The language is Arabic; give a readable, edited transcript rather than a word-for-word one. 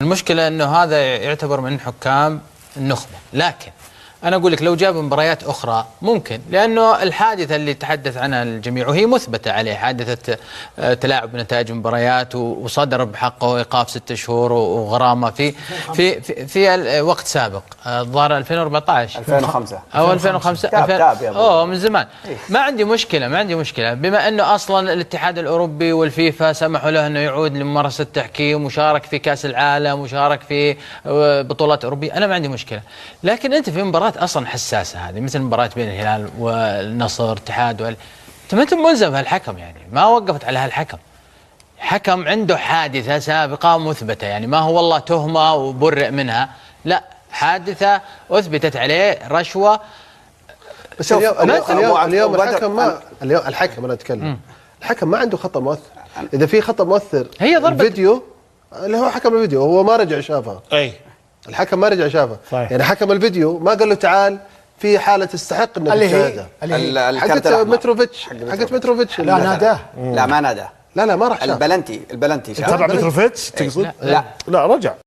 المشكلة أنه هذا يعتبر من حكام النخبة، لكن أنا أقول لك لو جاب مباريات أخرى ممكن، لأنه الحادثة اللي تحدث عنها الجميع وهي مثبتة عليه، حادثة تلاعب بنتائج مباريات وصدر بحقه إيقاف 6 شهور وغرامة في وقت سابق، الظاهر 2014 2005 أو 2005 من زمان. ما عندي مشكلة بما أنه أصلا الاتحاد الأوروبي والفيفا سمحوا له أنه يعود لممارسة التحكيم وشارك في كأس العالم وشارك في بطولات أوروبية، أنا ما عندي مشكلة. لكن أنت في مباراة اصلا حساسه هذه مثل مباراه بين الهلال والنصر اتحاد انت ما انت ملزم بهالحكم، يعني ما وقفت على هالحكم. حكم عنده حادثه سابقه مثبته، يعني ما هو والله تهمه وبرئ منها، لا، حادثه اثبتت عليه رشوه. بس اليوم الحكم انا اتكلم، الحكم ما عنده خطا مؤثر. اذا في خطا مؤثر هي ضربه الفيديو اللي هو حكم الفيديو هو ما رجع شافها. الحكم ما رجع شافها، يعني حكم الفيديو ما قال له تعال في حاله تستحق انك تشاهدها. حقت متروفيتش لا ناداه، لا ما ناداه، لا ما راح شاف البلنتي شاف. تبع متروفيتش تقصد؟ لا رجع